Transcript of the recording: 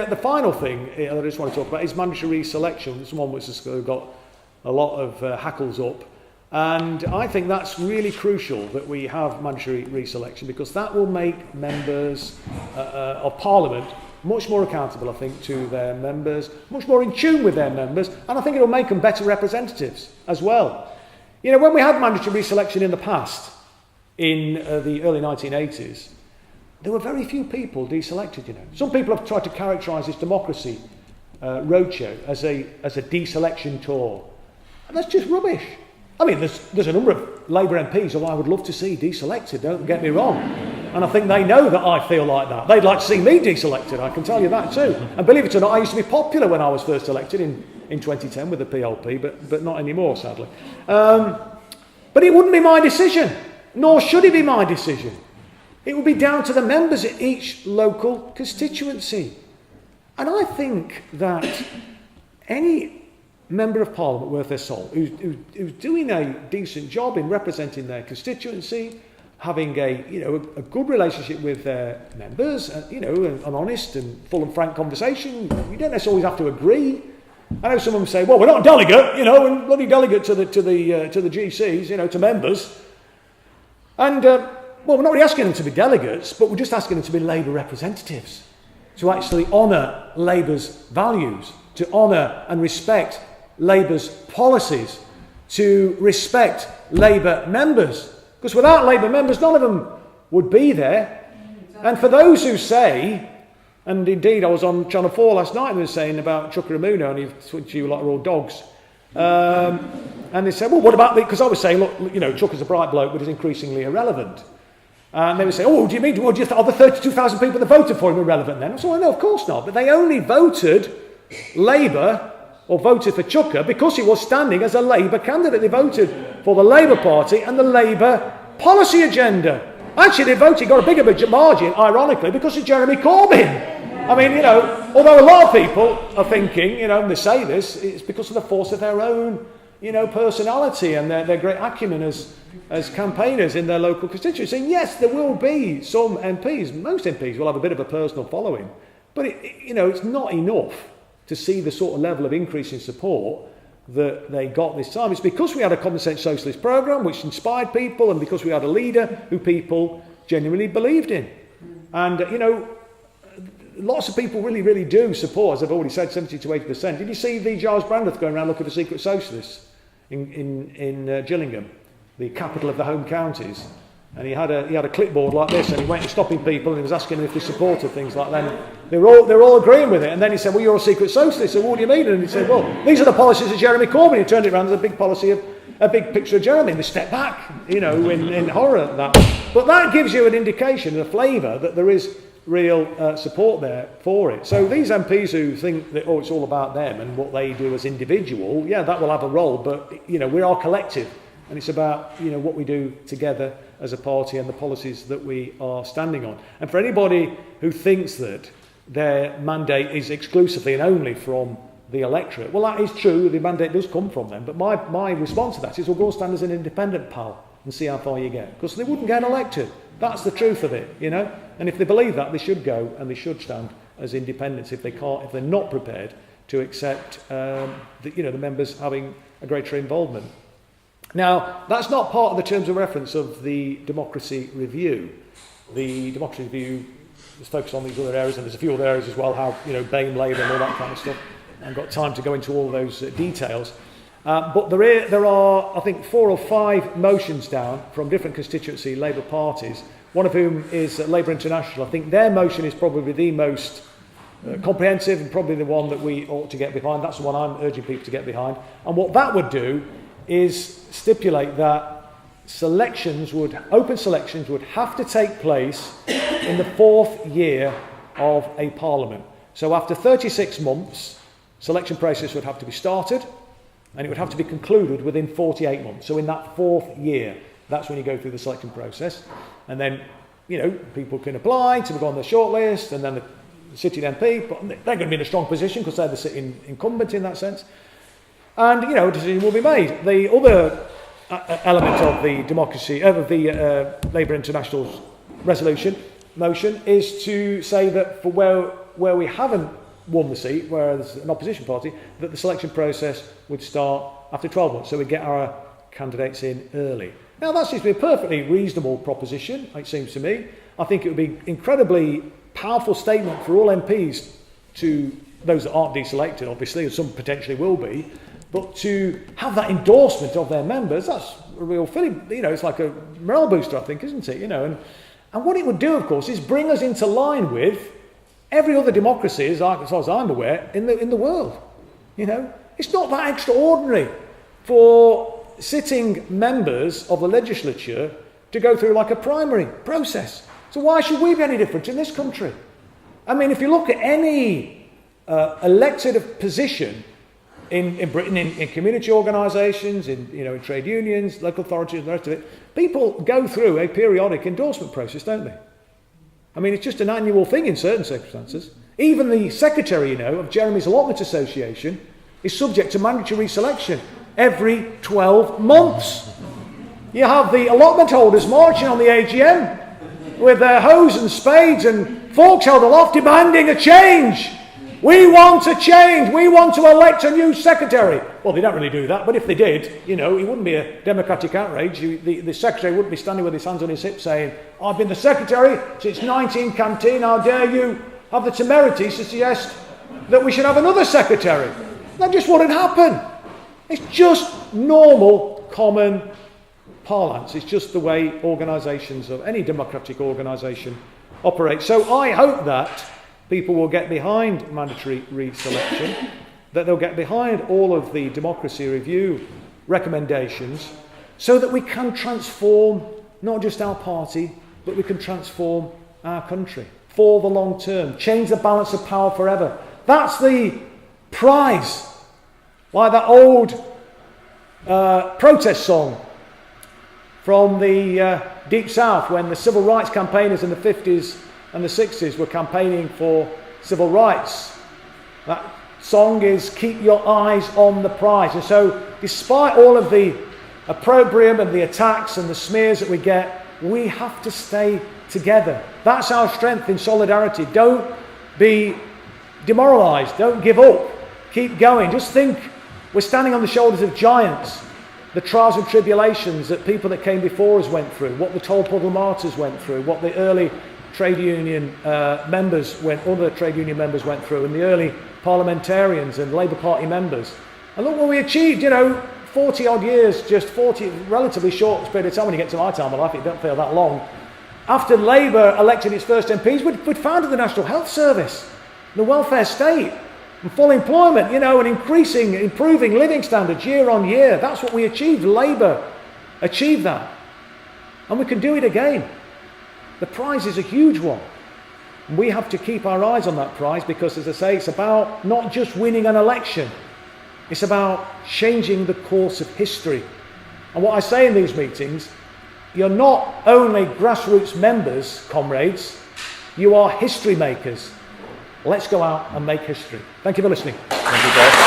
The final thing that I just want to talk about is mandatory reselection. It's one which has got a lot of hackles up. And I think that's really crucial that we have mandatory reselection, because that will make members of Parliament much more accountable, I think, to their members, much more in tune with their members, and I think it'll make them better representatives as well. You know, when we had mandatory reselection in the past, in the early 1980s, there were very few people deselected, you know. Some people have tried to characterise this democracy roadshow as a deselection tour, and that's just rubbish. I mean, there's a number of Labour MPs who I would love to see deselected, don't get me wrong. And I think they know that I feel like that. They'd like to see me deselected, I can tell you that too. And believe it or not, I used to be popular when I was first elected in 2010 with the PLP, but not anymore, sadly. But it wouldn't be my decision, nor should it be my decision. It would be down to the members at each local constituency. And I think that any member of Parliament worth their salt who's doing a decent job in representing their constituency, having a good relationship with their members, an honest and full and frank conversation. You don't necessarily always have to agree. I know someone say, well, we're not a delegate, we're bloody delegate to the GCs, to members. And well, we're not really asking them to be delegates, but we're just asking them to be Labour representatives, to actually honour Labour's values, to honour and respect Labour's policies, to respect Labour members. Because without Labour members, none of them would be there. And for those who say, and indeed I was on Channel 4 last night and they were saying about Chuka Ramuna and he switched you like we're all dogs. And they said, well, what about because I was saying, look, Chuka's a bright bloke, but he's increasingly irrelevant. And they would say, oh, do you mean, are the 32,000 people that voted for him irrelevant then? I said, well, no, of course not. But they only voted Labour or voted for Chuka because he was standing as a Labour candidate. They voted for the Labour Party and the Labour policy agenda. Actually, he got a bigger margin, ironically, because of Jeremy Corbyn. I mean, although a lot of people are thinking, and they say this, it's because of the force of their own, personality and their great acumen as campaigners in their local constituency. And yes, there will be some MPs, most MPs will have a bit of a personal following, but it's not enough to see the sort of level of increase in support that they got this time. It's because we had a common sense socialist programme which inspired people, and because we had a leader who people genuinely believed in. And, lots of people really, really do support, as I've already said, 70 to 80%. Did you see the Giles Brandreth going around looking for secret socialists in Gillingham, the capital of the home counties? And he had a clipboard like this, and he went stopping people, and he was asking them if they supported things like that. And they were all agreeing with it. And then he said, well, you're a secret socialist, so what do you mean? And he said, well, these are the policies of Jeremy Corbyn. He turned it around as a big picture of Jeremy, and they stepped back, in horror at that. But that gives you an indication, a flavour, that there is real support there for it. So these MPs who think that, it's all about them and what they do as individual, yeah, that will have a role, but, we are collective. And it's about, what we do together as a party and the policies that we are standing on. And for anybody who thinks that their mandate is exclusively and only from the electorate, well, that is true. The mandate does come from them. But my response to that is, well, go stand as an independent, pal, and see how far you get. Because they wouldn't get elected. That's the truth of it, And if they believe that, they should go and they should stand as independents if they're not prepared to accept the members having a greater involvement. Now, that's not part of the terms of reference of the Democracy Review. The Democracy Review is focused on these other areas, and there's a few other areas as well, how, BAME, Labour and all that kind of stuff. I haven't got time to go into all those details. But there are, I think, 4 or 5 motions down from different constituency Labour parties, one of whom is Labour International. I think their motion is probably the most comprehensive and probably the one that we ought to get behind. That's the one I'm urging people to get behind. And what that would do is stipulate that open selections would have to take place in the 4th year of a parliament. So after 36 months, selection process would have to be started, and it would have to be concluded within 48 months. So in that 4th year, that's when you go through the selection process. And then, people can apply to go on the shortlist, and then the sitting MP, but they're going to be in a strong position because they're the sitting incumbent in that sense. And, a decision will be made. The other element of the Labour International's resolution motion is to say that for where we haven't won the seat, whereas an opposition party, that the selection process would start after 12 months, so we get our candidates in early. Now that seems to be a perfectly reasonable proposition, it seems to me. I think it would be incredibly powerful statement for all MPs, to those that aren't deselected obviously, and some potentially will be, but to have that endorsement of their members, that's a real feeling, it's like a morale booster, I think, isn't it? And what it would do, of course, is bring us into line with every other democracy, as far as I'm aware, in the world. It's not that extraordinary for sitting members of the legislature to go through like a primary process. So why should we be any different in this country? I mean, if you look at any elected position in Britain, in community organisations, in trade unions, local authorities, and the rest of it, people go through a periodic endorsement process, don't they? I mean, it's just an annual thing in certain circumstances. Even the secretary, of Jeremy's Allotment Association is subject to mandatory reselection every 12 months. You have the allotment holders marching on the AGM with their hoes and spades and forks held aloft demanding a change. We want a change. We want to elect a new secretary. Well, they don't really do that, but if they did, it wouldn't be a democratic outrage. The secretary wouldn't be standing with his hands on his hips saying, I've been the secretary since 19canteen. How dare you have the temerity to suggest that we should have another secretary? That just wouldn't happen. It's just normal, common parlance. It's just the way organisations of any democratic organisation operate. So I hope that people will get behind mandatory reselection, that they'll get behind all of the democracy review recommendations, so that we can transform not just our party, but we can transform our country for the long term, change the balance of power forever. That's the prize. Like that old protest song from the Deep South, when the civil rights campaigners in the 50s and the 60s were campaigning for civil rights. That song is Keep Your Eyes on the Prize. And so despite all of the opprobrium and the attacks and the smears that we get, we have to stay together. That's our strength in solidarity. Don't be demoralised. Don't give up. Keep going. Just think, we're standing on the shoulders of giants. The trials and tribulations that people that came before us went through, what the Tolpuddle martyrs went through, what the early trade union other trade union members went through, and the early parliamentarians and Labour Party members. And look what we achieved, 40 odd years, just 40, relatively short period of time. When you get to my time of life, it don't feel that long. After Labour elected its first MPs, we'd founded the National Health Service, the welfare state, and full employment, and improving living standards year on year. That's what we achieved. Labour achieved that. And we can do it again. The prize is a huge one. And we have to keep our eyes on that prize, because, as I say, it's about not just winning an election. It's about changing the course of history. And what I say in these meetings, you're not only grassroots members, comrades, you are history makers. Let's go out and make history. Thank you for listening. Thank you, Paul.